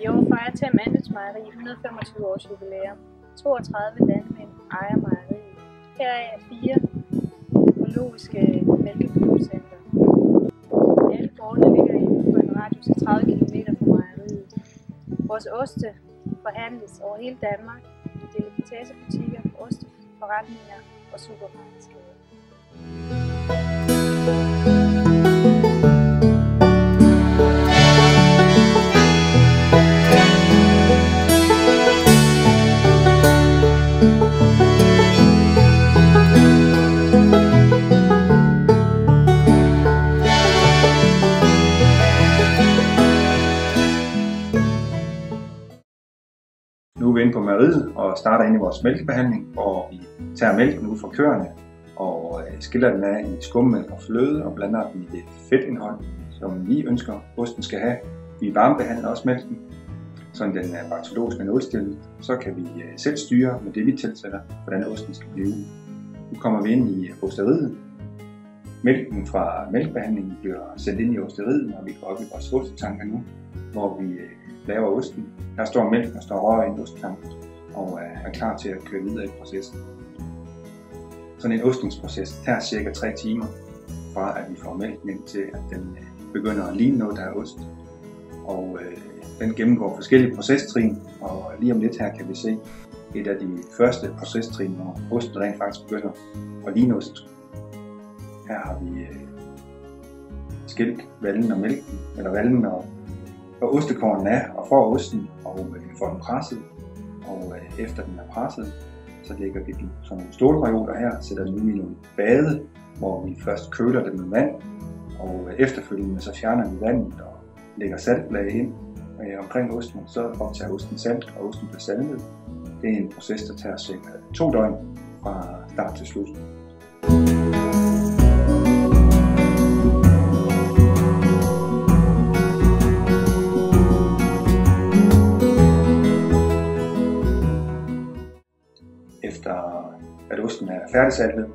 I år fejrer Them Andelsmejeri 125 års jubilæum. 32 landmænd ejer mejeriet. Heraf er 4 økologiske mælkeproducenter. Alle gårdene ligger inden for en radius af 30 km fra mejeriet. Vores oste forhandles over hele Danmark i delikatessebutikker, osteforretninger og supermarkedskæder. Nu er vi inde på mejeriet og starter ind i vores mælkebehandling, hvor vi tager mælken ud fra køerne og skiller den af i skummælk og fløde og blander den i det fedtindhold, som vi ønsker osten skal have. Vi varmebehandler også mælken, så den er bakteriologisk og nulstillet. Så kan vi selv styre med det, vi tilsætter, hvordan osten skal blive. Nu kommer vi ind i osteriet. Mælken fra mælkebehandlingen bliver sendt ind i osteriet, og vi går op i vores ostetanker nu, hvor vi laver osten. Her står mælken og står rør i en ostetank og er klar til at køre videre i processen. Sådan en ostningsproces tager cirka 3 timer, fra at vi får mælken ind til at den begynder at ligne noget, der er ost. Og den gennemgår forskellige procestrin, og lige om lidt her kan vi se et af de første procestrin, hvor osten rent faktisk begynder at ligne ost. Her har vi skilt vallen og mælken, eller vallen og ostekåren af og får osten og får den presset. Og efter den er presset, så lægger vi den som nogle stålreoler her, sætter den ud i nogle bade, hvor vi først køler den med vand, og efterfølgende så fjerner vi vandet og lægger saltlag ind omkring osten, så optager osten salt, og osten bliver saltet. Det er en proces, der tager cirka 2 døgn fra start til slut. Efter at osten er færdigsaltet,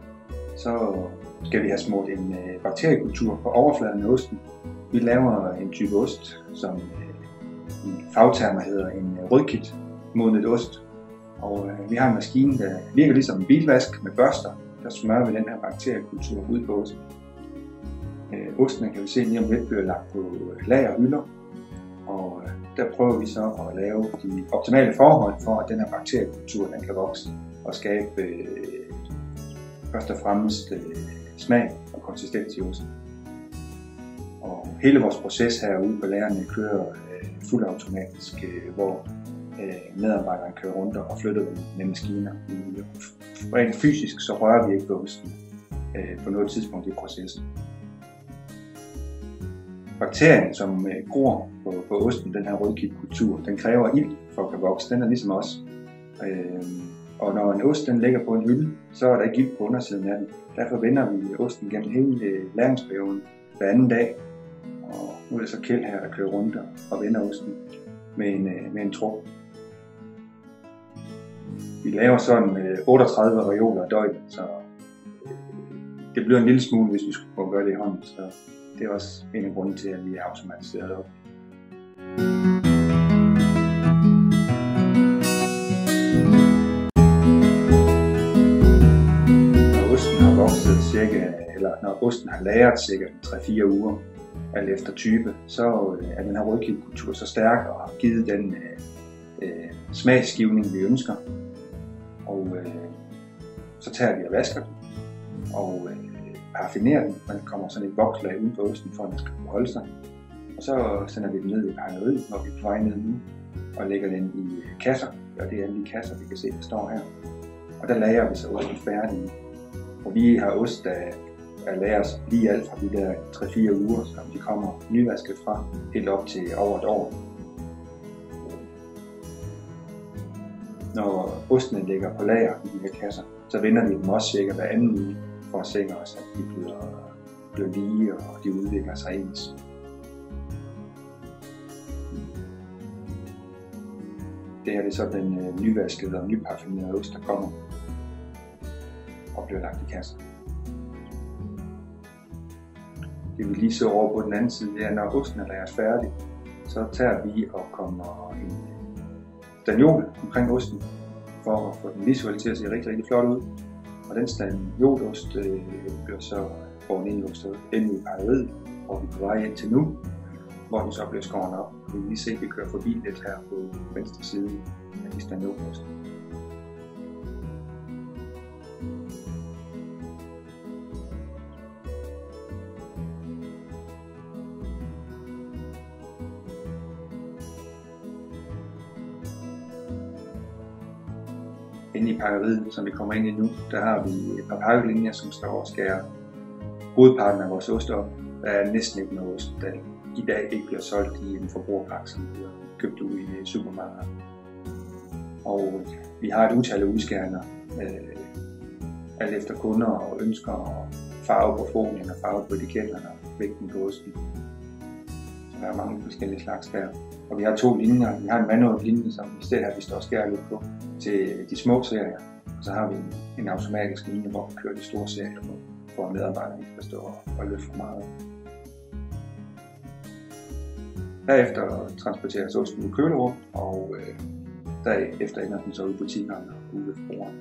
så skal vi have smurt en bakteriekultur på overfladen af osten. Vi laver en type ost, som i fagtermer hedder en rødkit modnet ost. Og vi har en maskine, der virker ligesom en bilvask med børster, der smører vi den her bakteriekultur ud på osten. Osten kan vi se lige om lidt bliver lagt på lagerhylder, og der prøver vi så at lave de optimale forhold for, at den her bakteriekultur den kan vokse og skabe først og fremmest smag og konsistens i osten. Og hele vores proces herude på lagerne kører fuldautomatisk, hvor medarbejderen kører rundt og flytter dem med maskiner. Rent fysisk så rører vi ikke på osten på noget tidspunkt i processen. Bakterien, som gror på osten, den her rødkitkultur, den kræver ild for at kan vokse. Den er ligesom os. Og når en ost den ligger på en hylde, så er der ikke ild på undersiden af den. Derfor vender vi osten gennem hele læringsperioden hver anden dag. Og nu er det så Kjeld her, der kører rundt og vender osten med en truk. Vi laver sådan 38 reoler i døgnet, så det bliver en lille smule, hvis vi skulle prøve at gøre det i hånden. Så det er også en af grunden til, at vi er automatiseret op. Når osten har lagret cirka 3-4 uger, alt efter type, så er den her rødkitkultur så stærk og har givet den smagsgivning, vi ønsker. Og så tager vi og vasker den og parfumerer den, man kommer sådan et vokslag ud på osten, for at den skal kunne holde sig. Og så sender vi den ned i mejeriet, når vi er på vej ned nu, og lægger den i kasser, og det er alle de kasser, vi kan se, der står her. Og der lagrer vi så osten færdig. Og vi har ost, der lagres lige alt fra de der 3-4 uger, som de kommer nyvasket fra, helt op til over et år. Når ostene ligger på lager i de her kasser, så vender vi dem også cirka hver anden uge, for at sikre os, at de bliver lige og de udvikler sig ens. Det her er så den nyvaskede og nyparfumerede ost, der kommer og bliver lagt i kasser. Det vi lige så over på den anden side, det er, når osten er lagret færdig, så tager vi og kommer en stagnol omkring osten, for at få den visuelt til at se rigtig, rigtig flot ud. Og den stagnolost bliver så båret ind i pejeriet, hvor vi er på vej ind til nu, hvor den så bliver skåret op. Vi kan lige se, at vi kører forbi lidt her på venstre side af de stagnolost. Inde i pakkeriet, som vi kommer ind i nu, der har vi et par pakkelinjer, som står og skærer hovedparten af vores ost op. Der er næsten ikke noget ost, der i dag ikke bliver solgt i en forbrugerpakke, som bliver købt ud i supermarkedet. Og vi har et utal af udskæringer, alt efter kunder og ønsker og farve på folien og farve på etiketterne og vægten på osten. Så der er mange forskellige slags der. Og vi har 2 linjer. Vi har en manuel linje, som i stedet her vi står og skærer lidt på til de små serier. Og så har vi en automatisk linje, hvor vi kører de store serier på, for medarbejderne ikke skal stå og løfte for meget. Derefter transporteres osten i kølerum, og derefter ender den så ud i butikkerne og ude ved forbrugerne.